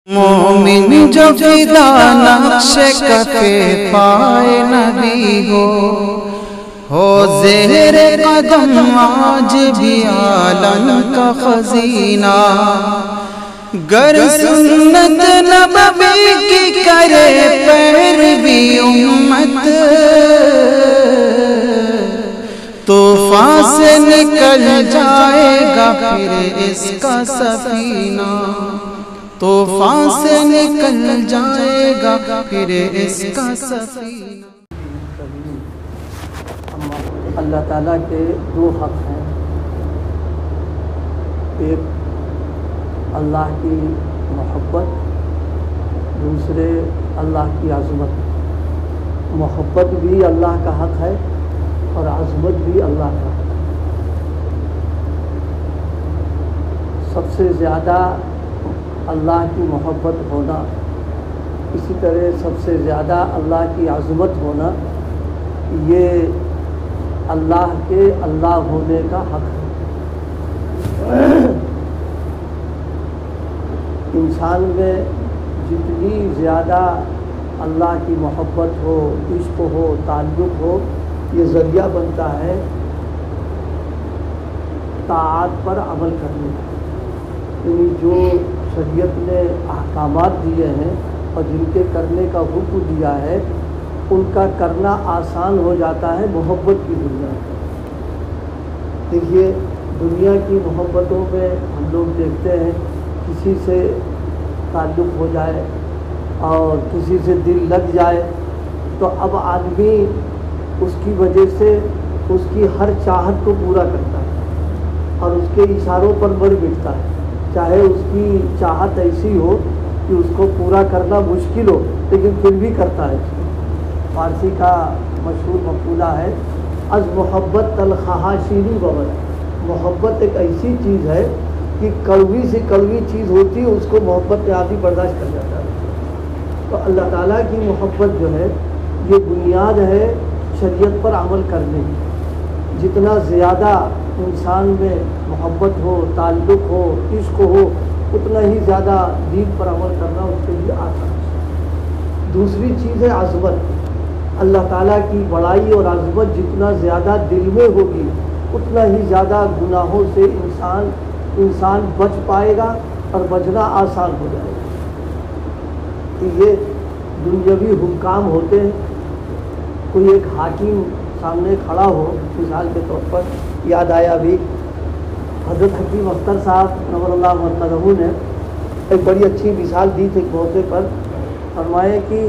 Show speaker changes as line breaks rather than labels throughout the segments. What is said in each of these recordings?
مومن جو فدا نقش کفے پائے نبی ہو زہر قدم آج بھی عالم کا خزینہ، گر سنت نبوی کی کرے پیروی امت، طوفان سے نکل جائے گا پھر اس کا سفینہ، طوفان سے نکل جائے گا پھر اس کا سفینہ۔
اللہ تعالیٰ کے دو حق ہیں، ایک اللہ کی محبت، دوسرے اللہ کی عظمت۔ محبت بھی اللہ کا حق ہے اور عظمت بھی اللہ کا حق ہے۔ سب سے زیادہ اللہ کی محبت ہونا، اسی طرح سب سے زیادہ اللہ کی عظمت ہونا، یہ اللہ کے اللہ ہونے کا حق ہے۔ انسان میں جتنی زیادہ اللہ کی محبت ہو، عشق ہو، تعلق ہو، یہ ذریعہ بنتا ہے طاعات پر عمل کرنے کا۔ یعنی جو شریعت نے احکامات دیے ہیں اور جن کے کرنے کا حکم دیا ہے، ان کا کرنا آسان ہو جاتا ہے محبت کی دنیا میں۔ دیکھیے، دنیا کی محبتوں میں ہم لوگ دیکھتے ہیں کسی سے تعلق ہو جائے اور کسی سے دل لگ جائے تو اب آدمی اس کی وجہ سے اس کی ہر چاہت کو پورا کرتا ہے اور اس کے اشاروں پر مر مٹتا ہے، چاہے اس کی چاہت ایسی ہو کہ اس کو پورا کرنا مشکل ہو لیکن پھر بھی کرتا ہے۔ فارسی کا مشہور مقولہ ہے، از محبت تلخہا شیریں بود۔ محبت ایک ایسی چیز ہے کہ کڑوی سے کڑوی چیز ہوتی ہے، اس کو محبت میں آدمی برداشت کر جاتا ہے۔ تو اللہ تعالیٰ کی محبت جو ہے یہ بنیاد ہے شریعت پر عمل کرنے کی۔ جتنا زیادہ انسان میں محبت ہو، تعلق ہو، عشق ہو، اتنا ہی زیادہ دین پر عمل کرنا اس کے لیے آسان ہے۔ دوسری چیز ہے عظمت۔ اللہ تعالیٰ کی بڑائی اور عظمت جتنا زیادہ دل میں ہوگی اتنا ہی زیادہ گناہوں سے انسان بچ پائے گا اور بچنا آسان ہو جائے گا۔ کہ یہ دنیاوی حکام ہوتے ہیں، کوئی ایک حاکم سامنے کھڑا ہو، مثال کے طور پر یاد آیا ابھی حضرت حکیم اختر صاحب نور اللہ مرقدہ نے ایک بڑی اچھی مثال دی تھی ایک موقع پر۔ فرمائے کہ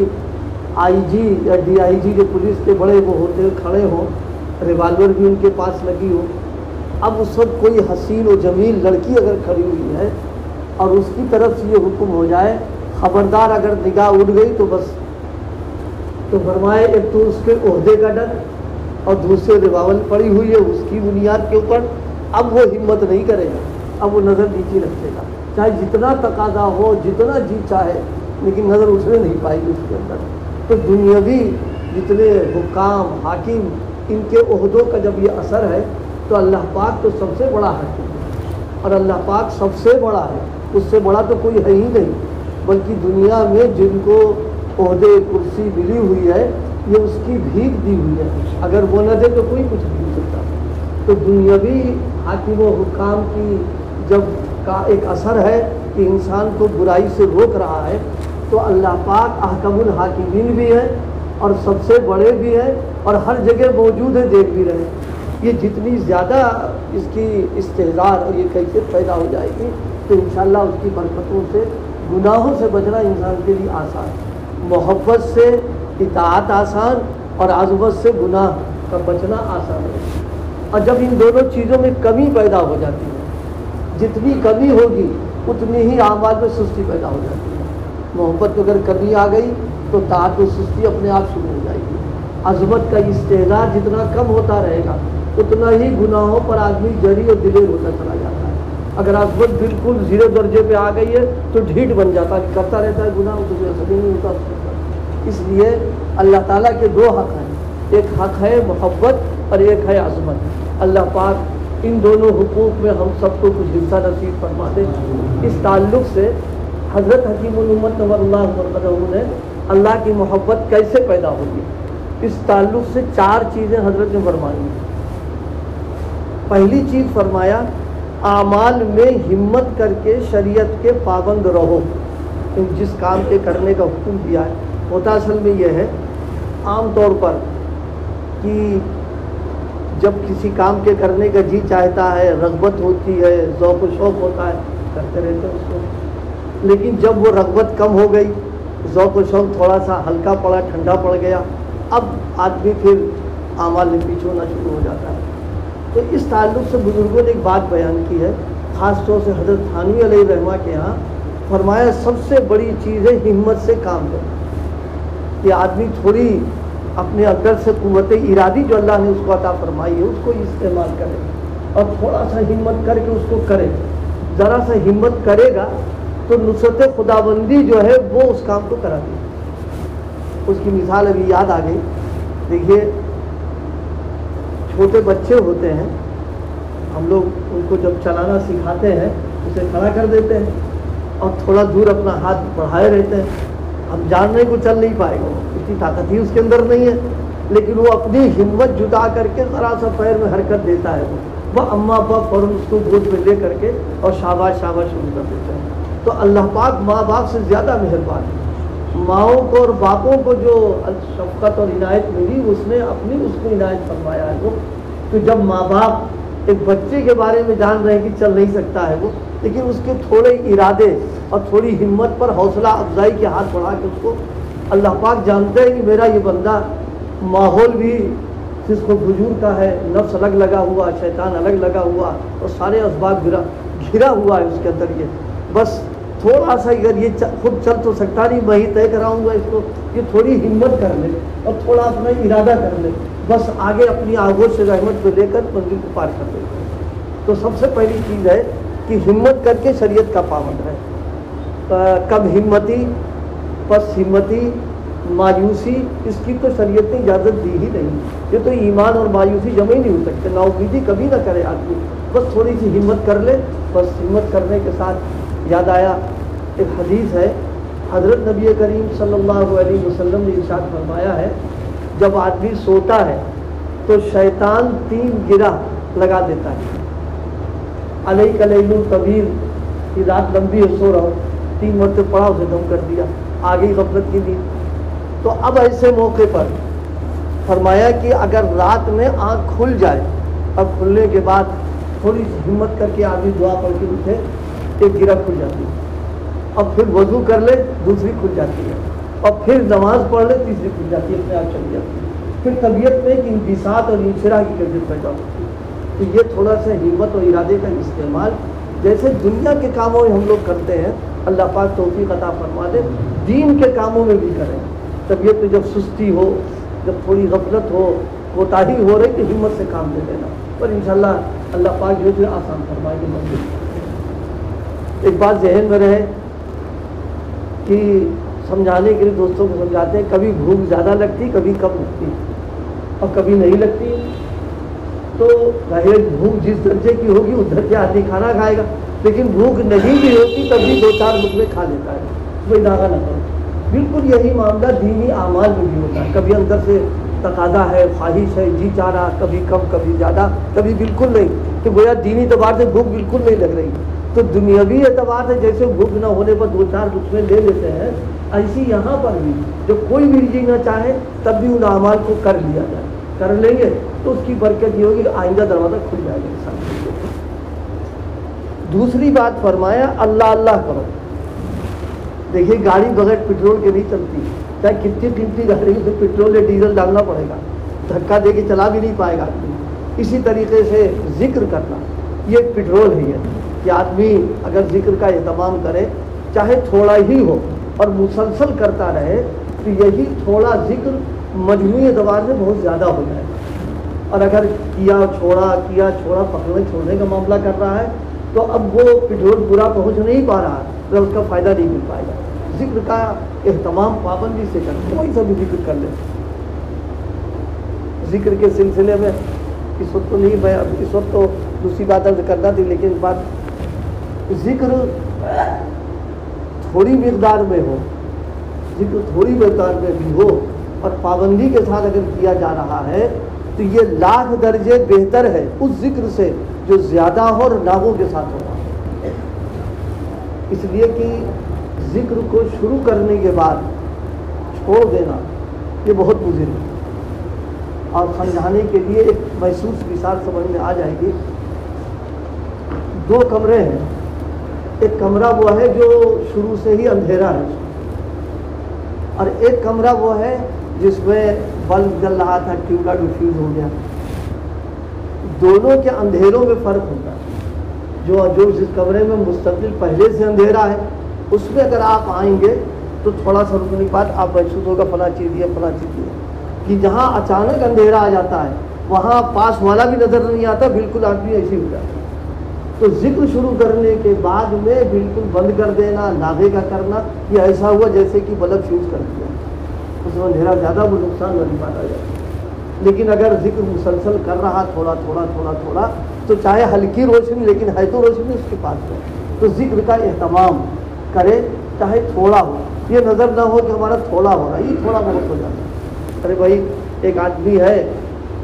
آئی جی یا ڈی آئی جی جو پولیس کے بڑے وہ ہوتے کھڑے ہوں، ریوالور بھی ان کے پاس لگی ہو، اب اس وقت کوئی حسین و جمیل لڑکی اگر کھڑی ہوئی ہے اور اس کی طرف سے یہ حکم ہو جائے خبردار اگر نگاہ اٹھ گئی تو بس، تو فرمائے ایک تو اس کے عہدے کا ڈر اور دوسرے ریوالور پڑی ہوئی ہے اس کی بنیاد کے اوپر، اب وہ ہمت نہیں کرے گا، اب وہ نظر نیچے رکھے گا، چاہے جتنا تقاضا ہو، جتنا جی چاہے، لیکن نظر اٹھنے نہیں پائے گی اس کے اندر۔ تو دنیاوی جتنے حکام، حاکم، ان کے عہدوں کا جب یہ اثر ہے تو اللہ پاک تو سب سے بڑا حاکم ہے اور اللہ پاک سب سے بڑا ہے، اس سے بڑا تو کوئی ہے ہی نہیں، بلکہ دنیا میں جن کو عہدے کرسی ملی ہوئی ہے یہ اس کی بھیک دی ہوئی ہے، اگر وہ نہ دے تو کوئی کچھ نہیں سکتا۔ تو دنیاوی حاکم و حکام کی جب کا ایک اثر ہے کہ انسان کو برائی سے روک رہا ہے، تو اللہ پاک احکم الحاکمین بھی ہے اور سب سے بڑے بھی ہیں اور ہر جگہ موجود ہے، دیکھ بھی رہے۔ یہ جتنی زیادہ اس کی استحضار اور یہ کیفیت پیدا ہو جائے گی تو انشاءاللہ اس کی برکتوں سے گناہوں سے بچنا انسان کے لیے آسان ہے، محبت سے اطاعت آسان اور عظمت سے گناہ کا بچنا آسان ہے۔ اور جب ان دونوں چیزوں میں کمی پیدا ہو جاتی ہے، جتنی کمی ہوگی اتنی ہی اعمال میں سستی پیدا ہو جاتی ہے۔ محبت میں اگر کمی آ گئی تو طاعت و سستی اپنے آپ شروع ہو جائے گی۔ عظمت کا استحضار جتنا کم ہوتا رہے گا اتنا ہی گناہوں پر آدمی جری اور دلیر ہوتا چلا جاتا ہے۔ اگر عظمت بالکل 0 درجے پہ آ گئی ہے تو ڈھیٹ بن جاتا ہے، کرتا رہتا ہے گناہ، تو اثر نہیں ہوتا اس پر۔ اس لیے اللہ تعالیٰ کے دو حق ہیں، ایک حق ہے محبت اور ایک ہے عظمت۔ اللہ پاک ان دونوں حقوق میں ہم سب کو کچھ حصہ نصیب فرما دے۔ اس تعلق سے حضرت حکیم الامت نور اللہ مرقدہ نے اللہ کی محبت کیسے پیدا ہوگی، اس تعلق سے 4 چیزیں حضرت نے فرمائی۔ پہلی چیز فرمایا اعمال میں ہمت کر کے شریعت کے پابند رہو، جس کام کے کرنے کا حکم دیا ہے۔ ہوتا اصل میں یہ ہے عام طور پر کہ جب کسی کام کے کرنے کا جی چاہتا ہے، رغبت ہوتی ہے، ذوق و شوق ہوتا ہے، کرتے رہتے ہیں اس کو، لیکن جب وہ رغبت کم ہو گئی، ذوق و شوق تھوڑا سا ہلکا پڑا، ٹھنڈا پڑ گیا، اب آدمی پھر اعمال میں پیچھے ہونا شروع ہو جاتا ہے۔ تو اس تعلق سے بزرگوں نے ایک بات بیان کی ہے، خاص طور سے حضرت تھانوی علیہ رحمہ کے ہاں فرمایا سب سے بڑی چیز ہے ہمت سے کام کرنا، کہ آدمی تھوڑی اپنے اندر سے قوت ارادی جو اللہ نے اس کو عطا فرمائی ہے اس کو استعمال کرے اور تھوڑا سا ہمت کر کے اس کو کرے۔ ذرا سا ہمت کرے گا تو نصرت خداوندی جو ہے وہ اس کام کو کرا دے۔ اس کی مثال ابھی یاد آ گئی، دیکھیے چھوٹے بچے ہوتے ہیں، ہم لوگ ان کو جب چلانا سکھاتے ہیں اسے کھڑا کر دیتے ہیں اور تھوڑا دور اپنا ہاتھ بڑھائے رہتے ہیں، ہم جان رہے کو چل نہیں پائے گا، اتنی طاقت ہی اس کے اندر نہیں ہے، لیکن وہ اپنی ہمت جٹا کر کے ذرا سا پیر میں حرکت دیتا ہے، وہ اماں ابا فوراً اس کو گود میں لے کر کے اور شاباش شاباش شروع کر دیتے ہیں۔ تو اللہ پاک ماں باپ سے زیادہ مہربان ہے، ماؤں کو اور باپوں کو جو شفقت اور عنایت ملی اس نے اپنی اس کو عنایت فرمایا ہے وہ۔ تو جب ماں باپ ایک بچے کے بارے میں جان رہے ہیں کہ چل نہیں سکتا ہے وہ، لیکن اس کے تھوڑے ارادے اور تھوڑی ہمت پر حوصلہ افزائی کے ہاتھ بڑھا کے اس کو، اللہ پاک جانتے ہیں کہ میرا یہ بندہ ماحول بھی جس کو فجور کا ہے، نفس الگ لگا ہوا، شیطان الگ لگا ہوا اور سارے اسباب گھرا ہوا ہے اس کے اندر، یہ بس تھوڑا سا اگر یہ خود چل تو سکتا نہیں، میں ہی طے کراؤں گا اس کو، یہ تھوڑی ہمت کر لے اور تھوڑا اپنا ارادہ کر لے، بس آگے اپنی آغوش سے رحمت کو لے کر منزل کو پار کر دے۔ تو سب سے پہلی چیز ہے کہ ہمت کر کے شریعت کا پابند رہے۔ کب ہمتی پس ہمتی مایوسی، اس کی تو شریعت نے اجازت دی ہی نہیں، یہ تو ایمان اور مایوسی جمع ہی نہیں ہو سکتے، نا امیدی کبھی نہ کرے آدمی، بس تھوڑی سی ہمت کر لے، بس ہمت کرنے کے ساتھ یاد آیا ایک حدیث ہے، حضرت نبی کریم صلی اللہ علیہ وسلم نے ارشاد فرمایا ہے جب آدمی سوتا ہے تو شیطان 3 گرہ لگا دیتا ہے، علیک لیل طویل، کہ رات لمبی ہے سو رہا ہو، 3 مرتبہ پڑھا اسے دم کر دیا، آگے غفلت کی نیند۔ تو اب ایسے موقع پر فرمایا کہ اگر رات میں آنکھ کھل جائے، اب کھلنے کے بعد تھوڑی سی ہمت کر کے آدمی دعا پڑھ کے اٹھے، ایک گرہ کھل جاتی ہے، اور پھر وضو کر لے دوسری کھل جاتی ہے، اور پھر نماز پڑھ لے تیسری کھل جاتی ہے، اپنے آپ چلی جاتی ہے، پھر طبیعت میں ایک انبساط اور انشراح کی کیفیت پیدا ہوتی ہے۔ تو یہ تھوڑا سا ہمت اور ارادے کا استعمال جیسے دنیا کے کاموں میں ہم لوگ کرتے ہیں، اللہ پاک توفیق عطا فرما دے، دین کے کاموں میں بھی کریں۔ طبیعت میں جب سستی ہو، جب تھوڑی غفلت ہو، کوتاہی ہو رہی تو ہمت سے کام لے لینا، پر انشاءاللہ اللہ پاک جو ہے آسان فرمائے گے منزل۔ ایک بات ذہن میں رہے کہ سمجھانے کے لیے دوستوں کو سمجھاتے ہیں، کبھی بھوک زیادہ لگتی، کبھی کم لگتی اور کبھی نہیں لگتی، تو ظاہر بھوک جس درجے کی ہوگی اس درجے آدمی کھانا کھائے گا، لیکن بھوک نہیں بھی ہوتی تب بھی 2-4 لقمے کھا لیتا ہے، کوئی داغا نہ کرو۔ بالکل یہی معاملہ دینی اعمال میں بھی ہوتا ہے، کبھی اندر سے تقاضا ہے، خواہش ہے، جی چاہ رہا، کبھی کم کبھی زیادہ، کبھی بالکل نہیں، کہ گویا دینی اعتبار سے بھوک بالکل نہیں لگ رہی، تو دنیاوی اعتبار سے جیسے بھوک نہ ہونے پر 2-4 لقمے لے لیتے ہیں، ایسی یہاں پر بھی جب کوئی بھی جینا چاہے تب بھی ان اعمال کو کر لیا جائے، کر لیں گے تو اس کی برکت یہ ہوگی کہ آئندہ دروازہ کھل جائے گا انسان۔ دوسری بات فرمایا اللہ اللہ کرو۔ دیکھیے گاڑی بغیر پیٹرول کے نہیں چلتی، چاہے کتنی قیمتی گاڑی اسے پیٹرول یا ڈیزل ڈالنا پڑے گا، دھکا دے کے چلا بھی نہیں پائے گا آدمی۔ اسی طریقے سے ذکر کرنا یہ پیٹرول ہی ہے کہ آدمی اگر ذکر کا اہتمام کرے، چاہے تھوڑا ہی ہو اور مسلسل کرتا رہے، تو یہی تھوڑا ذکر مجموعی اعتبار سے بہت زیادہ ہو جائے گا۔ اور اگر کیا چھوڑا پکڑنے چھوڑنے کا معاملہ کر رہا ہے تو اب وہ پیٹرول پورا پہنچ نہیں پا رہا ہے، اس کا فائدہ نہیں مل پائے گا۔ ذکر کا اہتمام پابندی سے کریں، کوئی سا بھی ذکر کر لیں۔ ذکر کے سلسلے میں اس وقت تو نہیں، میں اس وقت تو دوسری بات عرض کرنا تھی، لیکن بات ذکر تھوڑی مقدار میں ہو، ذکر تھوڑی مقدار میں بھی ہو اور پابندی کے ساتھ اگر کیا جا رہا ہے تو یہ لاکھ درجے بہتر ہے اس ذکر سے جو زیادہ ہو اور ناغوں کے ساتھ ہوگا۔ اس لیے کہ ذکر کو شروع کرنے کے بعد چھوڑ دینا یہ بہت مضر ہے۔ اور سمجھانے کے لیے ایک محسوس مثال سمجھ میں آ جائے گی۔ دو کمرے ہیں، ایک کمرہ وہ ہے جو شروع سے ہی اندھیرا ہے اور ایک کمرہ وہ ہے جس میں بلب جل رہا تھا، ٹیوب لائٹ ڈیفیوز ہو گیا۔ دونوں کے اندھیروں میں فرق ہوتا ہے۔ جو جس کمرے میں مستقل پہلے سے اندھیرا ہے اس میں اگر آپ آئیں گے تو تھوڑا سا رکنے کے بعد آپ محسوس ہوگا فلاں چیز یہ فلاں چیز یہ، کہ جہاں اچانک اندھیرا آ جاتا ہے وہاں پاس والا بھی نظر نہیں آتا، بالکل آدمی ایسے ہی ہو جاتا ہے۔ تو ذکر شروع کرنے کے بعد میں بالکل بند کر دینا، ناغے کا کرنا، یہ ایسا ہوا جیسے کہ بلب فیوز کر دیا، اس میں اندھیرا زیادہ وہ نقصان والی بات آ جاتی ہے۔ لیکن اگر ذکر مسلسل کر رہا تھوڑا تھوڑا تھوڑا تھوڑا تو چاہے ہلکی روشنی لیکن ہے تو روشنی اس کے پاس ہے، تو ذکر کا اہتمام کرے چاہے تھوڑا ہو، یہ نظر نہ ہو کہ ہمارا تھوڑا ہو رہا ہے، یہ تھوڑا بہت ہو جاتا ہے۔ ارے بھائی ایک آدمی ہے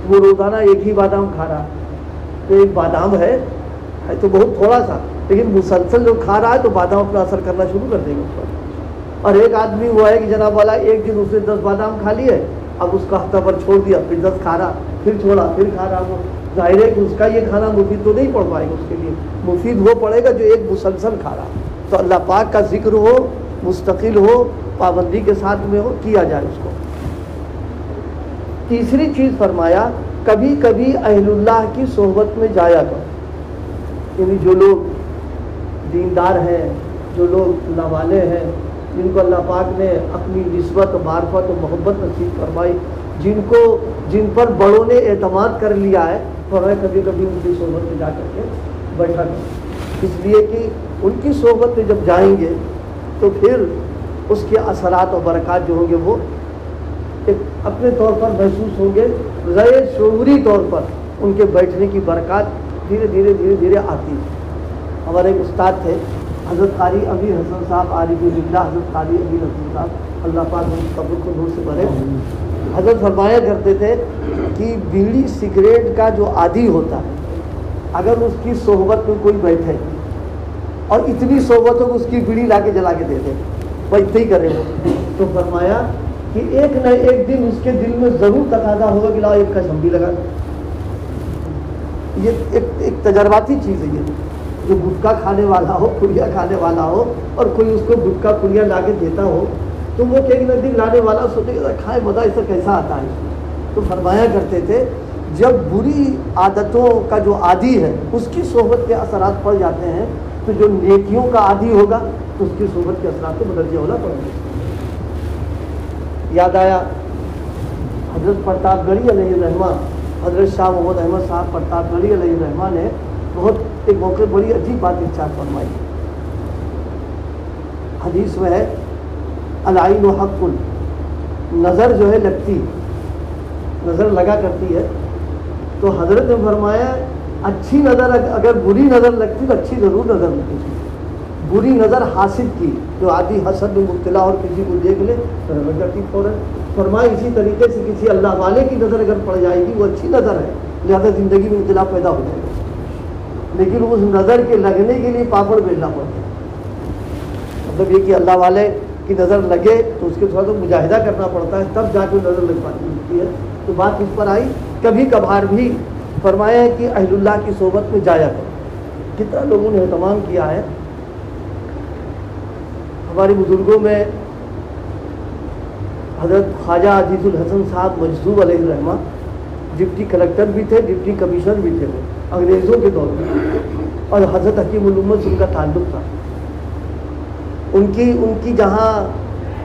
وہ روزانہ ایک ہی بادام کھا رہا، تو ایک بادام ہے تو بہت تھوڑا سا، لیکن مسلسل جو کھا رہا ہے تو بادام اپنا اثر کرنا شروع کر دے گا اس پر۔ اور ایک آدمی ہوا ہے کہ جناب والا ایک دن اس نے 10 بادام کھا لیے، اب اس کا ہفتہ بھر چھوڑ دیا، پھر 10 کھا رہا، پھر چھوڑا، پھر کھا رہا، وہ ظاہر ہے کہ اس کا یہ کھانا مفید تو نہیں پڑ پائے گا، اس کے لیے مفید وہ پڑے گا جو ایک مسلسل کھا رہا۔ تو اللہ پاک کا ذکر ہو، مستقل ہو، پابندی کے ساتھ میں ہو، کیا جائے اس کو۔ تیسری چیز فرمایا کبھی کبھی اہل اللہ کی صحبت میں جایا کرو، یعنی جو لوگ دیندار ہیں، جو لوگ اللہ والے ہیں، جن کو اللہ پاک نے اپنی نسبت و معرفت و محبت نصیب فرمائی، جن پر بڑوں نے اعتماد کر لیا ہے، تو ہمیں کبھی کبھی ان کی صحبت میں جا کر کے بیٹھا کریں، اس لیے کہ ان کی صحبت میں جب جائیں گے تو پھر اس کے اثرات و برکات جو ہوں گے وہ ایک اپنے طور پر محسوس ہوں گے، غیر شعوری طور پر ان کے بیٹھنے کی برکات دھیرے دھیرے دھیرے دھیرے آتی ہے۔ ہمارے ایک استاد تھے حضرت قاری امیر حسن صاحب، عارف باللہ حضرت قاری امیر حسن صاحب، اللہ پاک ان کی قبر کو نور سے بھرے۔ حضرت فرمایا کرتے تھے کہ بیڑی سگریٹ کا جو عادی ہوتا ہے اگر اس کی صحبت میں کوئی بیٹھے اور اتنی صحبت ہو کہ اس کی بیڑی لا کے جلا کے دے دے، وہ اتنا ہی کرے وہ، تو فرمایا کہ ایک نہ ایک دن اس کے دل میں ضرور تقاضا ہوگا کہ لا ایک کا ہم بھی لگا دیں۔ یہ ایک تجرباتی چیز ہے، یہ جو گٹکا کھانے والا ہو، پھلیا کھانے والا ہو اور کوئی اس کو گٹکا پھلیا لا کے دیتا ہو تو وہ ایک نہ دن لانے والا سوچے کہ کھائے مزہ اس سے کیسا آتا ہے۔ تو فرمایا کرتے تھے جب بری عادتوں کا جو عادی ہے اس کی صحبت کے اثرات پڑ جاتے ہیں تو جو نیکیوں کا عادی ہوگا تو اس کی صحبت کے اثرات کو بدرجہ اولا پڑیں گے۔ یاد آیا حضرت پرتاپ گڑھی علیہ الرحمہ، حضرت شاہ محمد احمد صاحب پرتاپ گڑھی علیہ الرحمہ نے بہت ایک موقع بڑی عجیب بات ارشاد فرمائی۔ حدیث میں ہے العین حق، نظر جو ہے لگتی، نظر لگا کرتی ہے، تو حضرت نے فرمایا اچھی نظر اگر بری نظر لگتی تو اچھی ضرور نظر لگتی، بری نظر حاسد کی جو عادی حسد میں مبتلا اور کسی کو دیکھ لے تو نظر کرتی فوراً۔ فرمایا اسی طریقے سے کسی اللہ والے کی نظر اگر پڑ جائے گی وہ اچھی نظر ہے لہٰذا زندگی میں اختلاف پیدا ہو جائے گا، لیکن اس نظر کے لگنے کے لیے پاپڑ بیلنا پڑتا ہے۔ مطلب یہ کہ اللہ والے کی نظر لگے تو اس کے تھوڑا تو مجاہدہ کرنا پڑتا ہے تب جا کے نظر لگ پاتی ہے۔ تو بات اس پر آئی کبھی کبھار بھی فرمایا ہے کہ اہل اللہ کی صحبت میں جایا کرو۔ کتنا لوگوں نے اہتمام کیا ہے، ہمارے بزرگوں میں حضرت خواجہ عزیز الحسن صاحب مجذوب علیہ الرحمہ ڈپٹی کلکٹر بھی تھے، ڈپٹی کمشنر بھی تھے، وہ انگریزوں کے دور میں، اور حضرت حکیم الامت سے ان کا تعلق تھا۔ ان کی جہاں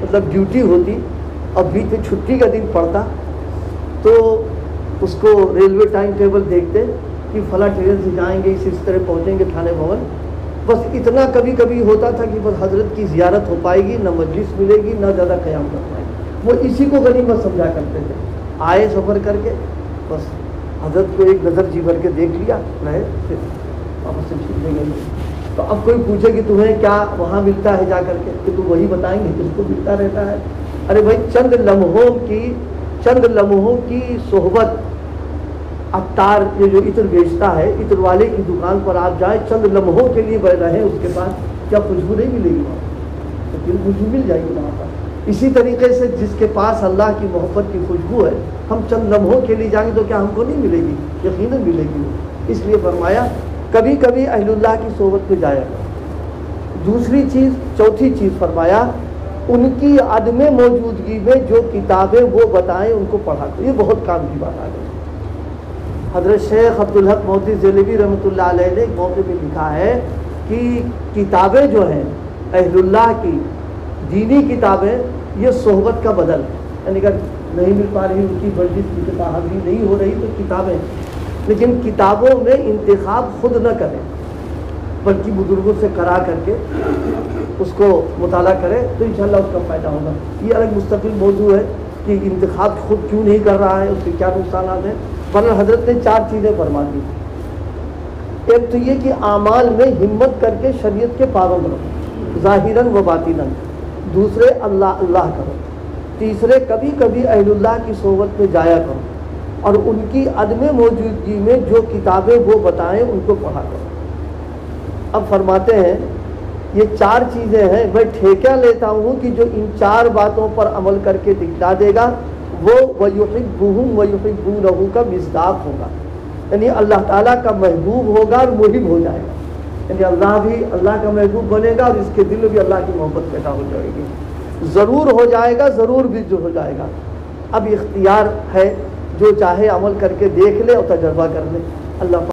مطلب ڈیوٹی ہوتی اور بیچ میں چھٹی کا دن پڑتا تو اس کو ریلوے ٹائم ٹیبل دیکھتے کہ فلاں ٹرین سے جائیں گے، اس طرح پہنچیں گے تھانے بھون، بس اتنا کبھی کبھی ہوتا تھا کہ بس حضرت کی زیارت ہو پائے گی، نہ مجلس ملے گی، نہ زیادہ قیام کر پائے گی۔ وہ اسی کو غنیمت سمجھا کرتے تھے، آئے سفر کر کے بس حضرت کو ایک نظر جی بھر کے دیکھ لیا، رہے پھر واپس سے چھوٹنے گئے۔ تو اب کوئی پوچھے کہ تمہیں کیا وہاں ملتا ہے جا کر کے، کہ تم وہی بتائیں گے جس کو ملتا رہتا ہے؟ ارے بھائی چند لمحوں کی صحبت، عطار یہ جو عطر بیچتا ہے، عطر والے کی دکان پر آپ جائیں، چند لمحوں کے لیے بیٹھ رہے ہیں، اس کے بعد کیا خوشبو نہیں ملے گی وہاں؟ تو پھر خوشبو مل جائے گی وہاں پر۔ اسی طریقے سے جس کے پاس اللہ کی محبت کی خوشبو ہے، ہم چند لمحوں کے لیے جائیں گے تو کیا ہم کو نہیں ملے گی؟ یقیناً ملے گی۔ اس لیے فرمایا کبھی کبھی اہل اللہ کی صحبت میں جایا کرو۔ دوسری چیز، چوتھی چیز فرمایا ان کی عدم موجودگی میں جو کتابیں وہ بتائیں ان کو پڑھا کرو۔ یہ بہت کام کی بات آ گئی۔ حضرت شیخ عبدالحق مودودی دہلوی رحمۃ اللہ علیہ نے ایک موقع میں لکھا ہے کہ کتابیں جو ہیں اہل اللہ کی دینی کتابیں، یہ صحبت کا بدل ہے، یعنی اگر نہیں مل پا رہی ان کی مجلس کی کتاب حاضری نہیں ہو رہی تو کتابیں، لیکن کتابوں میں انتخاب خود نہ کریں بلکہ بزرگوں سے کرا کر کے اس کو مطالعہ کرے تو انشاءاللہ اس کا فائدہ ہوگا۔ یہ الگ مستقل موضوع ہے کہ انتخاب خود کیوں نہیں کر رہا ہے، اس کے کیا نقصانات ہیں۔ ورنہ حضرت نے 4 چیزیں فرما دی۔ ایک تو یہ کہ اعمال میں ہمت کر کے شریعت کے پابند رہو، ظاہراً و باطناً۔ دوسرے اللہ اللہ کرو۔ تیسرے کبھی کبھی اہل اللہ کی صحبت میں جایا کرو، اور ان کی عدم موجودگی میں جو کتابیں وہ بتائیں ان کو پڑھا کرو۔ اب فرماتے ہیں یہ 4 چیزیں ہیں، میں ٹھیکہ لیتا ہوں کہ جو ان 4 باتوں پر عمل کر کے دکھلا دے گا وہ وَيُحِبُّهُمْ وَيُحِبُّونَهُ کا مصداق ہوگا، یعنی اللہ تعالیٰ کا محبوب ہوگا اور محب ہو جائے گا، یعنی اللہ بھی اللہ کا محبوب بنے گا اور اس کے دل میں بھی اللہ کی محبت پیدا ہو جائے گی، ضرور ہو جائے گا، ضرور بھی جو ہو جائے گا۔ اب اختیار ہے، جو چاہے عمل کر کے دیکھ لے اور تجربہ کر لے۔ اللہ